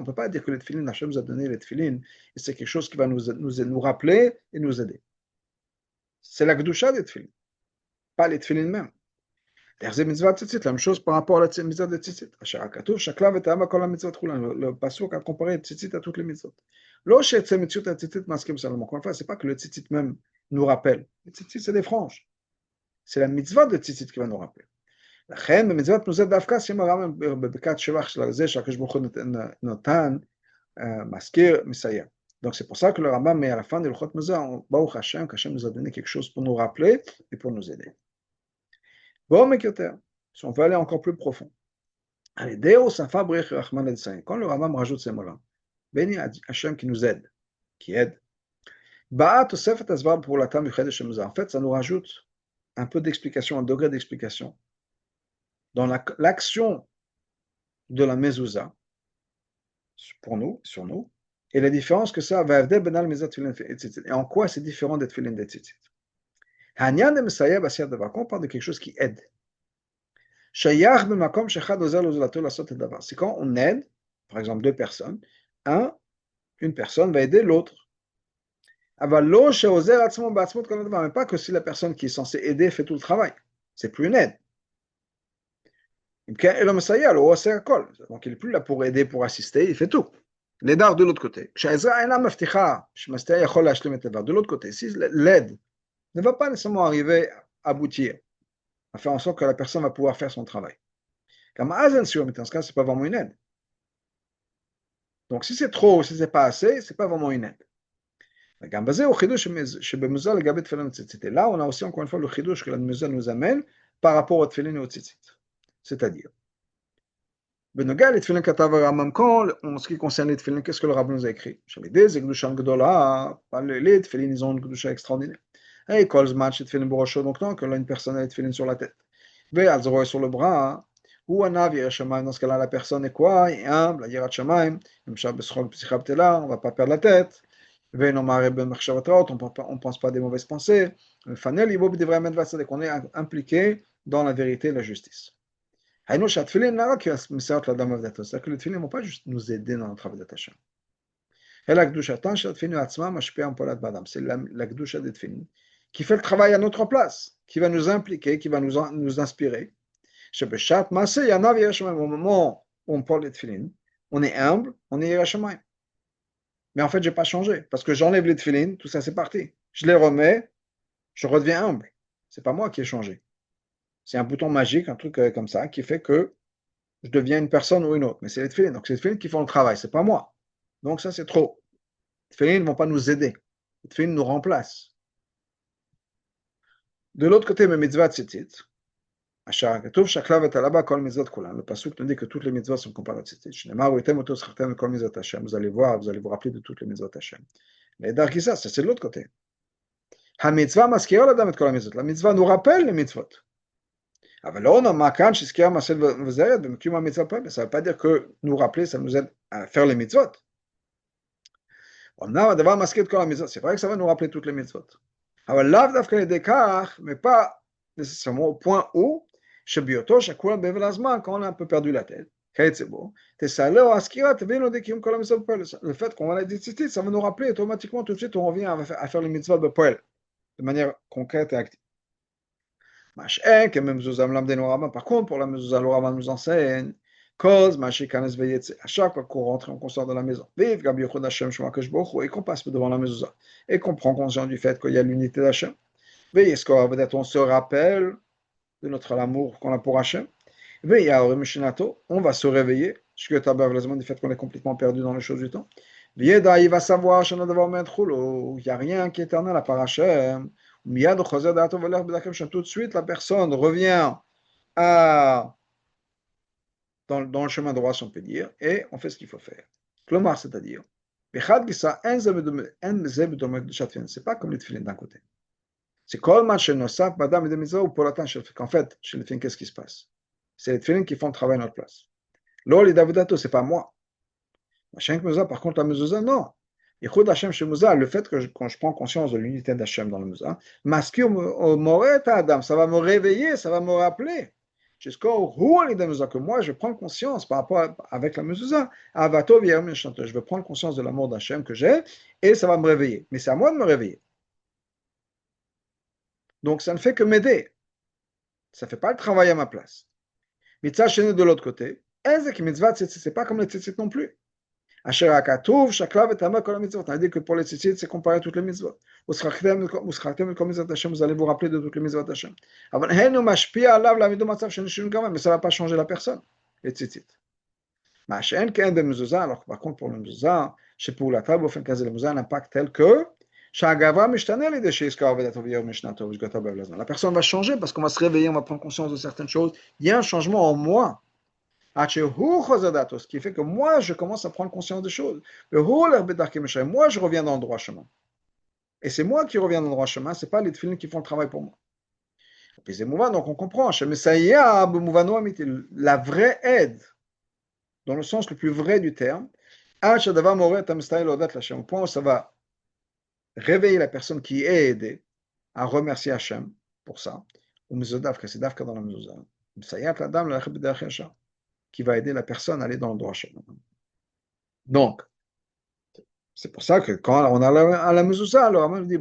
peut pas dire que les tefillin, Hashem nous a donné les tefillin, et c'est quelque chose qui va nous rappeler et nous aider. C'est la gdusha des tefillin, pas les tefillin même. La même chose par rapport à la mitzvah de tzitzit. Le pasuk a comparé tzitzit à toutes les mitzvot. C'est pas que le tzitzit même nous rappelle. Le tzitzit, c'est des franges. C'est la mitzvah de tzitzit qui va nous rappeler. לכן במצוות מוזר דווקא שים הרמב"ם בברכת שבח של זה שהקדוש ברוך הוא נתן, מזכיר, מסיים. Donc c'est pour ça que le Rambam met à la fin de l'Ilchot Muzar, Baruch Hashem, qu'Hashem nous a donné quelque chose pour nous rappeler et pour nous aider. Bon, mais si on veut aller encore plus profond. Allez, Deo Safa Brech Rahman El quand le Rambam rajoute ces mots-là, béni Hashem qui nous aide, qui aide. Ba'a Tosefet Azvar pour la Tam du Chedesh Muzar. En fait, ça nous rajoute un peu d'explication, un degré d'explication dans l'action de la mezouza pour nous, sur nous, et la différence que ça va et en quoi c'est différent d'être filin d'etzitzit. Hanyan de Messiah Basir Davar, quand on parle de quelque chose qui aide. Shayach b'makom shechad ozer lozulato lasot davar. C'est quand on aide, par exemple deux personnes, une personne va aider l'autre. Aval lo sheozer atzmo ba'atzmot kol davar, mais pas que si la personne qui est censée aider fait tout le travail. C'est plus une aide. Donc il n'est plus là pour aider, pour assister, il fait tout. L'aidard de l'autre côté. De l'autre côté, si l'aide ne va pas nécessairement arriver à aboutir, à faire en sorte que la personne va pouvoir faire son travail. Comme Azen sur, mais dans ce cas, ce n'est pas vraiment une aide. Donc si c'est trop, si ce n'est pas assez, ce n'est pas vraiment une aide. Là, on a aussi encore une fois le chidouche que la Muzal nous amène par rapport au tefillin et au tzitzit. C'est-à-dire, Benogal et tefillin katav Rambam, en ce qui concerne les tefillin, qu'est-ce que le rabbin nous a écrit? Les tefillin, ils ont une kedusha extraordinaire. Et kol zman chez tefillin borosho, donc non, que là une personne a les tefillin sur la tête. Ve alzoro sur le bras, ou anav yirat shamayim, dans ce cas-là, la personne est quoi? Il est humble, la yirat shamayim, on ne va pas perdre la tête. Ve nomare ben machshavatot, on ne pense pas des mauvaises pensées. Fanel yibob devrait mettre vasadek, qu'on est impliqué dans la vérité et la justice. C'est-à-dire que les tefillin ne vont pas juste nous aider dans notre travail d'attachement. C'est la kedusha des tefillin qui fait le travail à notre place, qui va nous impliquer, qui va nous inspirer. Au moment où on parle des tefillin, on est humble, on est yirashamayim. Mais en fait, je n'ai pas changé, parce que j'enlève les tefillin, tout ça c'est parti. Je les remets, je redeviens humble. Ce n'est pas moi qui ai changé. C'est un bouton magique, un truc comme ça, qui fait que je deviens une personne ou une autre. Mais c'est les tefillin. Donc c'est les tefillin qui font le travail, c'est pas moi. Donc ça, c'est trop. Les tefillin ne vont pas nous aider. Les tefillin nous remplacent. De l'autre côté, mes mitzvot tzitzit. Le pasuk nous dit que toutes les mitzvot sont comparées à tzitzit. Vous allez voir, vous allez vous rappeler de toutes les mitzvot Hashem. Mais d'Arkisa, c'est de l'autre côté. La mitzvah nous rappelle les mitzvot. Ça ne veut pas dire que nous rappeler, ça nous aide à faire les mitzvot. C'est vrai que ça va nous rappeler toutes les mitzvot. Mais pas nécessairement au point où, quand on a un peu perdu la tête, le fait qu'on va la dire, ça va nous rappeler automatiquement tout de suite, on revient à faire les mitzvot de manière concrète et active. Par contre, pour la mezuzah, le Rambam nous enseigne à chaque fois qu'on rentre et qu'on sort de la maison, et qu'on passe devant la mezuzah, et qu'on prend conscience du fait qu'il y a l'unité d'Hachem, on se rappelle de notre amour qu'on a pour Hachem, on va se réveiller, du fait qu'on est complètement perdu dans les choses du temps. Il va savoir qu'il n'y a rien qui est éternel à part Hachem. Tout de suite, la personne revient dans le chemin droit, si on peut dire, et on fait ce qu'il faut faire. C'est-à-dire, c'est pas comme les tefillin d'un côté. C'est qu'en fait, chez les tefillin, qu'est-ce qui se passe? C'est les tefillin qui font le travail à notre place. C'est pas moi. Par contre, la mezuzah, non. Le fait que quand je prends conscience de l'unité d'Hachem dans le Muzah, ça va me réveiller, ça va me rappeler. Que moi, je prends conscience par rapport avec la Mezuzah, je veux prendre conscience de l'amour d'Hachem que j'ai, et ça va me réveiller. Mais c'est à moi de me réveiller. Donc ça ne fait que m'aider. Ça ne fait pas le travail à ma place. Mitzvah chez nous de l'autre côté, c'est pas comme les tzitzit non plus. Asher hakatuv shakla v'tama kol mitzvot. On a dit que pour les tzitzit, c'est comparé à toutes les mitzvot. Uschachtem kol mitzvot Hashem, vous allez vous rappeler de toutes les mitzvot Hashem. Aval henu mashpia alav lamidu matzav shenishun gavam, mais ça ne va pas changer la personne, les tzitzit. Ma she'en ke'en b'mezuzah, alors par contre pour le mezuzah, שפעולתה באופן כזה למוזן אימפקט tel que שהגאווה משתנה על ידי שיזכר עבודתו ויהיה משנתו ושגתו בלזמן. La personne va changer parce qu'on va se réveiller, on va prendre conscience de certaines choses. Il y a un changement en moi. Ce qui fait que moi, je commence à prendre conscience des choses. Moi, je reviens dans le droit chemin. Et c'est moi qui reviens dans le droit chemin, ce n'est pas les tefilin qui font le travail pour moi. Donc on comprend, la vraie aide, dans le sens le plus vrai du terme, au point où ça va réveiller la personne qui est aidée à remercier Hachem pour ça, c'est Davka dans la mezuzah, qui va aider la personne à aller dans le droit chemin. Donc, c'est pour ça que quand on a à la mezuzah, le Rambam dit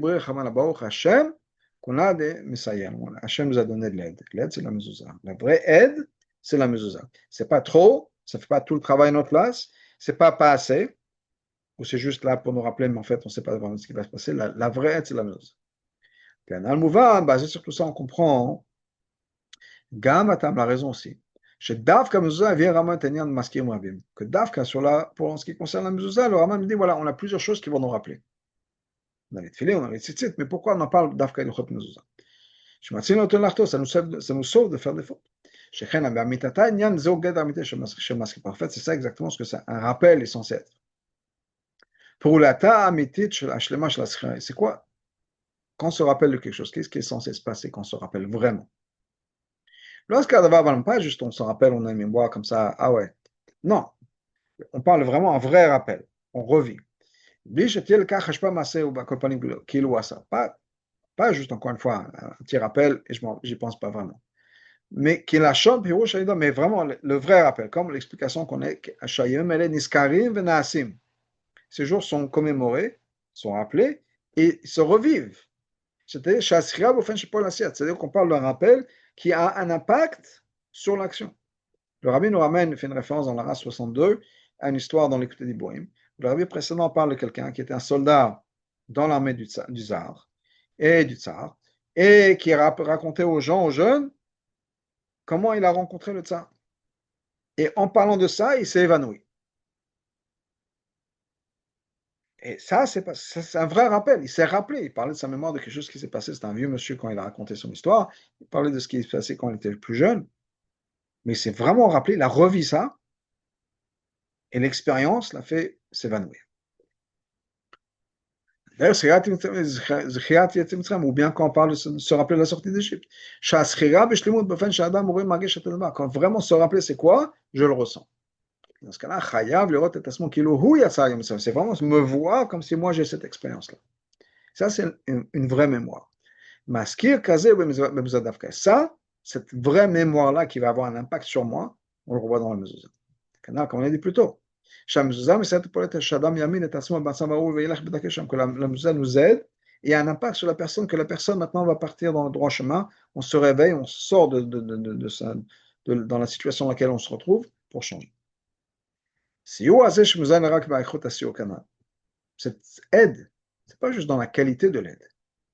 Hachem, qu'on a des messayim. Hachem nous a donné de l'aide. L'aide, c'est la mezuzah. La vraie aide, c'est la mezuzah. C'est pas trop, ça fait pas tout le travail à notre place, c'est pas assez, ou c'est juste là pour nous rappeler, mais en fait, on ne sait pas vraiment ce qui va se passer. La vraie aide, c'est la mezuzah. Basé sur tout ça, on comprend. Gam Atam, la raison aussi. Chez Davka mezuzah vient Rama Tanyan Maskim Rabim. Que Davka, pour ce qui concerne la mezuzah, le Rama me dit voilà, on a plusieurs choses qui vont nous rappeler. On a les tefilin, on a les tzitzit, mais pourquoi on en parle Davka et Luchot mezuzah? Ça nous sauve de faire des fautes. En fait, c'est ça exactement ce que c'est. Un rappel est censé être. Pour la c'est quoi? Quand on se rappelle de quelque chose, qu'est-ce qui est censé se passer quand on se rappelle vraiment? Lorsqu'il y pas juste on se rappelle, on a une mémoire comme ça, ah ouais. Non, on parle vraiment un vrai rappel. On revit. Pas juste encore une fois un petit rappel et j'y pense pas vraiment. Mais qui la chambre, mais vraiment le vrai rappel, comme l'explication qu'on a, ces jours sont commémorés, sont rappelés et se revivent. C'est-à-dire qu'on parle d'un rappel qui a un impact sur l'action. Le rabbi nous ramène, fait une référence dans la race 62 à une histoire dans l'Écoute d'Iboïm. Le rabbi précédent parle de quelqu'un qui était un soldat dans l'armée du tsar et qui racontait aux gens, aux jeunes, comment il a rencontré le tsar. Et en parlant de ça, il s'est évanoui. Et ça, c'est un vrai rappel. Il s'est rappelé. Il parlait de sa mémoire de quelque chose qui s'est passé. C'était un vieux monsieur quand il a raconté son histoire. Il parlait de ce qui s'est passé quand il était plus jeune. Mais il s'est vraiment rappelé. Il a revu ça. Et l'expérience l'a fait s'évanouir. D'ailleurs, ou bien quand on parle de se rappeler de la sortie d'Égypte. Quand vraiment se rappeler, c'est quoi? Je le ressens. Dans ce cas-là, c'est vraiment me voir comme si moi j'ai cette expérience-là. Ça, c'est une vraie mémoire. Ça, cette vraie mémoire-là qui va avoir un impact sur moi, on le revoit dans la mezuzah. Comme on a dit plus tôt. Que la mezuzah nous aide et il y a un impact sur la personne, que la personne maintenant va partir dans le droit chemin, on se réveille, on sort dans la situation dans laquelle on se retrouve pour changer. Cette aide, c'est pas juste dans la qualité de l'aide.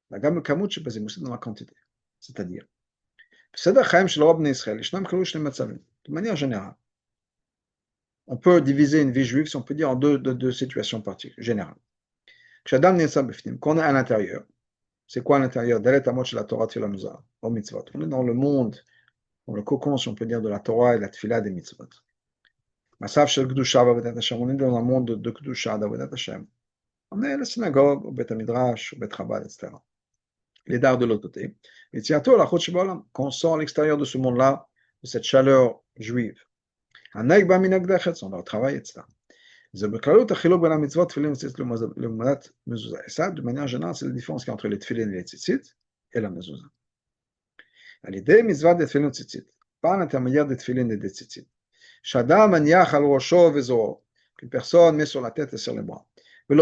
La gamme kamut c'est aussi dans la quantité. C'est-à-dire, de manière générale, on peut diviser une vie juive, si on peut dire, en deux situations particulières, générales. Quand on est à l'intérieur, c'est quoi à l'intérieur? On est dans le monde, dans le cocon, si on peut dire, de la Torah et de la Tfila des mitzvot. On est dans un monde de Kedusha, d'Avodat Hashem. On est à la synagogue, au Beth Midrash, au Beth Chabad, etc. Les dards de l'autre côté. Quand on sort à l'extérieur de ce monde-là, de cette chaleur juive, on va au travail, etc. Et ça, de manière générale, c'est la différence entre les tefillin et les tzitzit et la mezuzah. Par l'intermédiaire des tefillin et des tzitzit. Qu'une personne met sur la tête et sur les bras. Il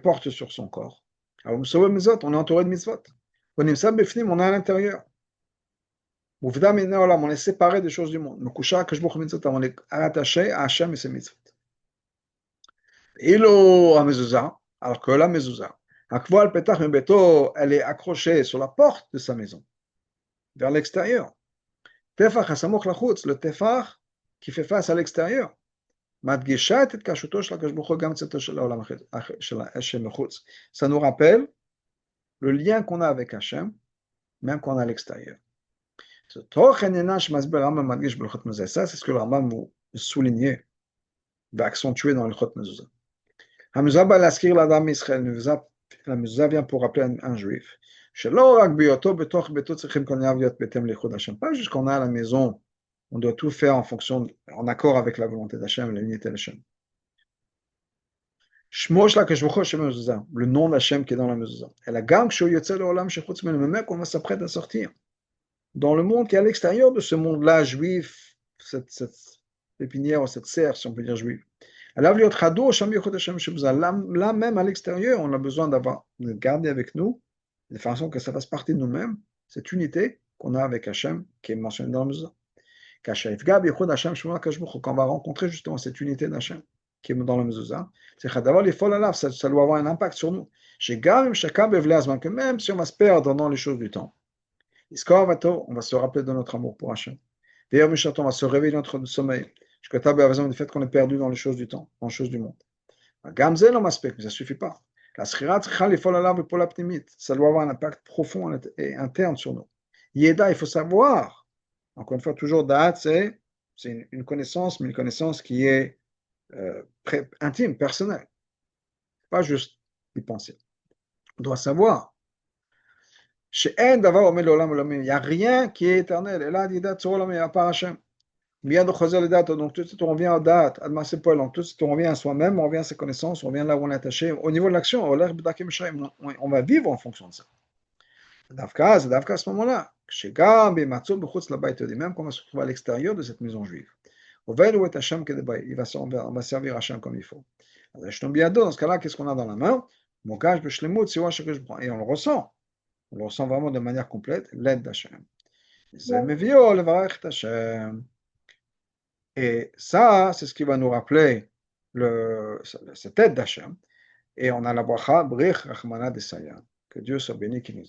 porte sur son corps. On est entouré de mitzvot. On est à l'intérieur. On est séparé des choses du monde. On est attaché à Hachem et ses mitzvot. Ilo à mezouza, alors que la mezouza, Akvoal Petach Mebeto, elle est accrochée sur la porte de sa maison, vers l'extérieur. Tefach Hasamoch Lachutz, le tefach qui fait face à l'extérieur. Madgisha et kashuto shel HaKadosh Baruch Hu gam tzeto shel haolam shel mechutz. Ça nous rappelle le lien qu'on a avec Hachem, même qu'on a à l'extérieur. Ça, c'est ce que le Rambam vous soulignait, accentué dans le Chot Mezuzah. La mezuzah vient pour rappeler un juif. Pas juste qu'on a à la maison, on doit tout faire en fonction, en accord avec la volonté d'Hachem, l'unité d'Hachem. Le nom d'Hachem qui est dans la mezuzah. Et la gamme même qu'on va s'apprêter à sortir. Dans le monde qui est à l'extérieur de ce monde-là juif, cette pépinière ou cette serre, si on peut dire juive. Là même à l'extérieur, on a besoin de garder avec nous, de façon que ça fasse partie de nous-mêmes, cette unité qu'on a avec Hachem, qui est mentionnée dans la mezuzah. Quand on va rencontrer justement cette unité d'Hachem, qui est dans la mezuzah, ça doit avoir un impact sur nous. Que même si on va se perdre dans les choses du temps, on va se rappeler de notre amour pour Hachem. D'ailleurs, on va se réveiller de notre sommeil. Je a besoin du fait qu'on est perdu dans les choses du temps, dans les choses du monde. Mais ça ne suffit pas. Ça doit avoir un impact profond et interne sur nous. Yeda, il faut savoir. Encore une fois, toujours da'at, c'est une connaissance, mais une connaissance qui est intime, personnelle. Pas juste y penser. On doit savoir. Il n'y a rien qui est éternel. Et là, il y a part Hachem. Donc tout de suite on revient aux dates, donc tout de suite on revient à soi-même, on revient à ses connaissances, on revient là où on est attaché. Au niveau de l'action, on va vivre en fonction de ça. C'est Davka à ce moment-là. Même quand on va se retrouver à l'extérieur de cette maison juive. On va servir Hachem comme il faut. Dans ce cas-là, qu'est-ce qu'on a dans la main? Et on le ressent. On le ressent vraiment de manière complète, l'aide d'Hachem. Et ça, c'est ce qui va nous rappeler cette aide d'Hachem. Et on a la bracha, Brich Rachmana Desaya. Que Dieu soit béni qui nous